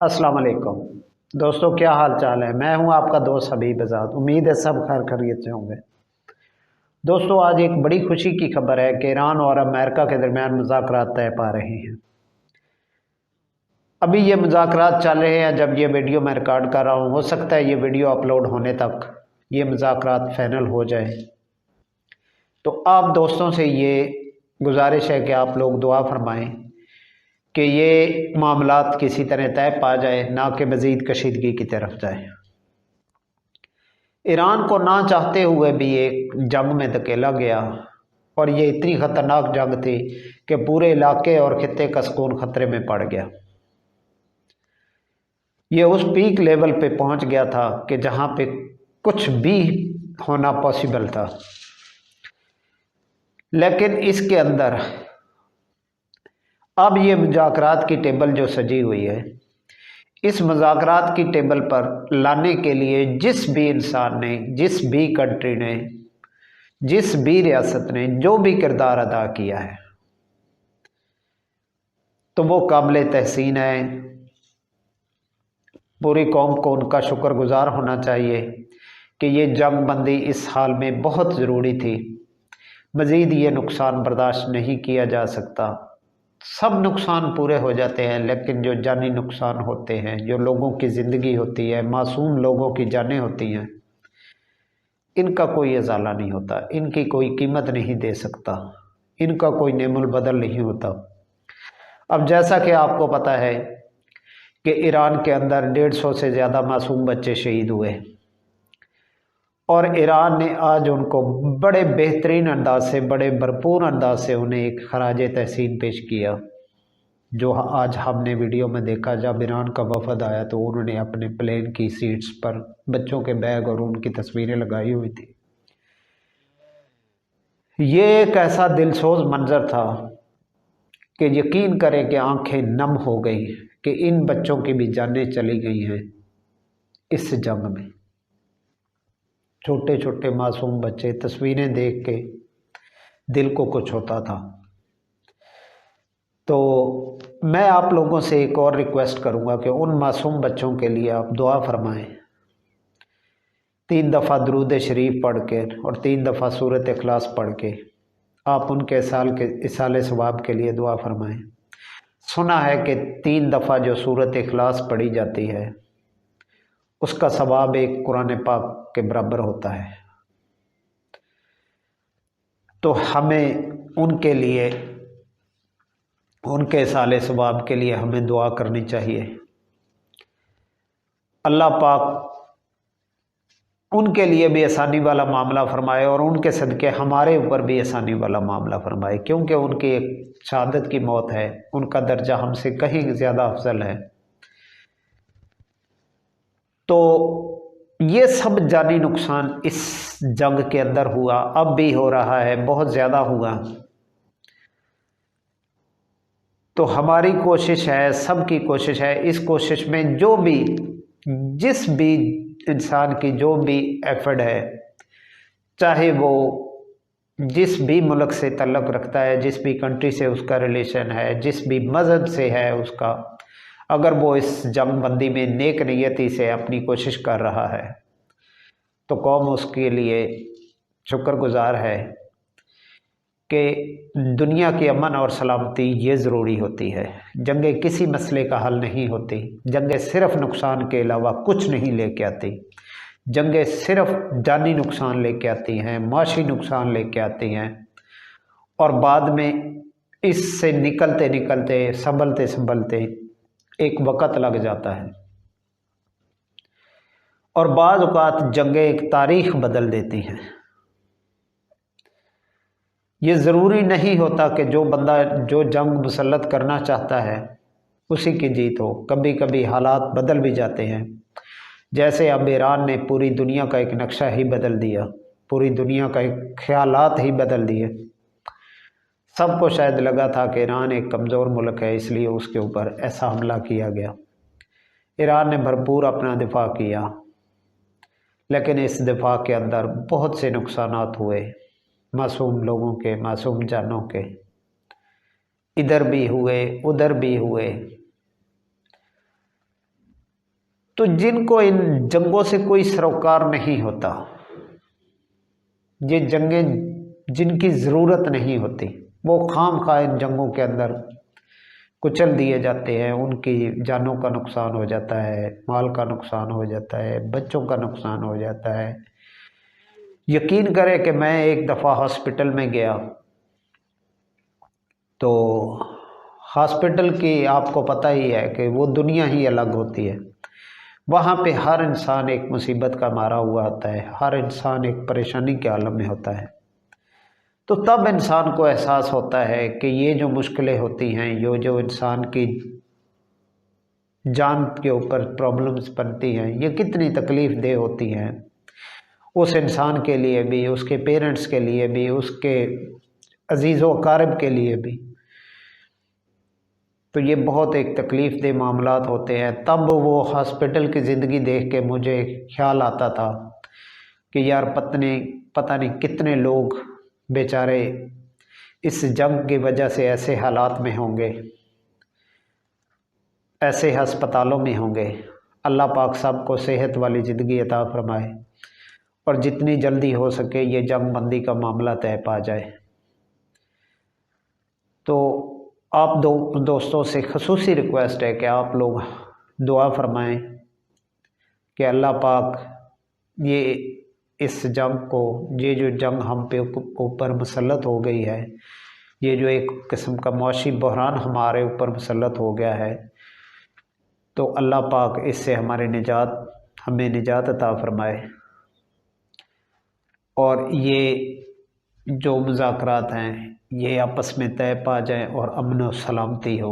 अस्सलाम वालेकुम दोस्तों, क्या हाल चाल है। मैं हूं आपका दोस्त हबीब आज़ाद। उम्मीद है सब खैर खैरियत से होंगे। दोस्तों, आज एक बड़ी खुशी की खबर है कि ईरान और अमेरिका के दरमियान मुज़ाकरात तय पा रहे हैं। अभी ये मुज़ाकरात चल रहे हैं। जब ये वीडियो मैं रिकॉर्ड कर रहा हूँ, हो सकता है ये वीडियो अपलोड होने तक ये मुज़ाकरात फाइनल हो जाए। तो आप दोस्तों से ये गुजारिश है कि आप लोग दुआ फरमाएं कि ये मामलात किसी तरह तय पा जाए, ना कि मज़ीद कशीदगी की तरफ जाए। ईरान को ना चाहते हुए भी एक जंग में धकेला गया, और ये इतनी ख़तरनाक जंग थी कि पूरे इलाके और खित्ते का सुकून खतरे में पड़ गया। ये उस पीक लेवल पे पहुंच गया था कि जहां पे कुछ भी होना पॉसिबल था। लेकिन इसके अंदर अब ये मुज़ाकरात की टेबल जो सजी हुई है, इस मुज़ाकरात की टेबल पर लाने के लिए जिस भी इंसान ने, जिस भी कंट्री ने, जिस भी रियासत ने जो भी किरदार अदा किया है, तो वो काबिल तहसीन है। पूरी कौम को उनका शुक्रगुजार होना चाहिए कि ये जंग बंदी इस हाल में बहुत ज़रूरी थी। मज़ीद ये नुकसान बर्दाश्त नहीं किया जा सकता। सब नुकसान पूरे हो जाते हैं, लेकिन जो जानी नुकसान होते हैं, जो लोगों की ज़िंदगी होती है, मासूम लोगों की जानें होती हैं, इनका कोई अजाला नहीं होता, इनकी कोई कीमत नहीं दे सकता, इनका कोई नेमुल बदल नहीं होता। अब जैसा कि आपको पता है कि ईरान के अंदर 150 से ज़्यादा मासूम बच्चे शहीद हुए, और ईरान ने आज उनको बड़े बेहतरीन अंदाज से, बड़े भरपूर अंदाज से उन्हें एक खराज तहसीन पेश किया। जो आज हमने वीडियो में देखा, जब ईरान का वफद आया तो उन्होंने अपने प्लेन की सीट्स पर बच्चों के बैग और उनकी तस्वीरें लगाई हुई थी। ये एक ऐसा दिलसोज मंजर था कि यकीन करें कि आंखें नम हो गई कि इन बच्चों की भी जानें चली गई हैं इस जंग में। छोटे छोटे मासूम बच्चे, तस्वीरें देख के दिल को कुछ होता था। तो मैं आप लोगों से एक और रिक्वेस्ट करूंगा कि उन मासूम बच्चों के लिए आप दुआ फरमाएं। 3 दफ़ा दुरूद शरीफ पढ़ के और 3 दफ़ा सूरत इखलास पढ़ के आप उनके इसाले सवाब के लिए दुआ फरमाएं। सुना है कि 3 दफ़ा जो सूरत इखलास पढ़ी जाती है, उसका सवाब एक कुरान पाक के बराबर होता है। तो हमें उनके लिए, उनके इसाले सवाब के लिए हमें दुआ करनी चाहिए। अल्लाह पाक उनके लिए भी आसानी वाला मामला फरमाए और उनके सदक़े हमारे ऊपर भी आसानी वाला मामला फरमाए, क्योंकि उनकी एक शहादत की मौत है, उनका दर्जा हमसे कहीं ज़्यादा अफजल है। तो ये सब जानी नुकसान इस जंग के अंदर हुआ, अब भी हो रहा है, बहुत ज़्यादा हुआ। तो हमारी कोशिश है, सबकी कोशिश है, इस कोशिश में जो भी, जिस भी इंसान की जो भी एफर्ट है, चाहे वो जिस भी मुल्क से तल्लुक़ रखता है, जिस भी कंट्री से उसका रिलेशन है, जिस भी मज़हब से है उसका, अगर वो इस जंग बंदी में नेक नियति से अपनी कोशिश कर रहा है तो कौम उसके लिए शुक्रगुजार है कि दुनिया की अमन और सलामती ये ज़रूरी होती है। जंगें किसी मसले का हल नहीं होती, जंगें सिर्फ़ नुकसान के अलावा कुछ नहीं लेके आती। जंगें सिर्फ़ जानी नुकसान लेके आती हैं, माशी नुकसान लेके आती हैं, और बाद में इससे निकलते निकलते, संभलते संभलते एक वक़्त लग जाता है। और बाज़ औक़ात जंगें एक तारीख़ बदल देती हैं। ये ज़रूरी नहीं होता कि जो बंदा जो जंग मुसल्लत करना चाहता है उसी की जीत हो। कभी कभी हालात बदल भी जाते हैं, जैसे अब ईरान ने पूरी दुनिया का एक नक्शा ही बदल दिया, पूरी दुनिया का एक ख्यालात ही बदल दिए। सबको शायद लगा था कि ईरान एक कमज़ोर मुल्क है, इसलिए उसके ऊपर ऐसा हमला किया गया। ईरान ने भरपूर अपना दिफा किया, लेकिन इस दिफा के अंदर बहुत से नुकसानात हुए, मासूम लोगों के, मासूम जानों के, इधर भी हुए उधर भी हुए। तो जिनको इन जंगों से कोई सरोकार नहीं होता, ये जंगें जिनकी ज़रूरत नहीं होती, वो खामखा इन जंगों के अंदर कुचल दिए जाते हैं। उनकी जानों का नुकसान हो जाता है, माल का नुकसान हो जाता है, बच्चों का नुकसान हो जाता है। यकीन करें कि मैं एक दफ़ा हॉस्पिटल में गया तो हॉस्पिटल की आपको पता ही है कि वो दुनिया ही अलग होती है। वहाँ पे हर इंसान एक मुसीबत का मारा हुआ होता है, हर इंसान एक परेशानी के आलम में होता है। तो तब इंसान को एहसास होता है कि ये जो मुश्किलें होती हैं, ये जो इंसान की जान के ऊपर प्रॉब्लम्स बनती हैं, ये कितनी तकलीफ़ देह होती हैं उस इंसान के लिए भी, उसके पेरेंट्स के लिए भी, उसके अजीज़ व अकारिब के लिए भी। तो ये बहुत एक तकलीफ़ दे मामलात होते हैं। तब वो हॉस्पिटल की ज़िंदगी देख के मुझे ख्याल आता था कि यार पता नहीं कितने लोग बेचारे इस जंग की वजह से ऐसे हालात में होंगे, ऐसे हस्पतालों में होंगे। अल्लाह पाक सबको सेहत वाली ज़िंदगी अता फरमाए और जितनी जल्दी हो सके ये जंग बंदी का मामला तय पा जाए। तो आप दोस्तों से खसूसी रिक्वेस्ट है कि आप लोग दुआ फरमाएं कि अल्लाह पाक ये इस जंग को, ये जो जंग हम पे ऊपर मुसल्लत हो गई है, ये जो एक किस्म का मौशी बहरान हमारे ऊपर मुसल्लत हो गया है, तो अल्लाह पाक इससे हमें निजात अता फरमाए और ये जो मुज़ाकरात हैं ये आपस में तय पा जाएं और अमन और सलामती हो।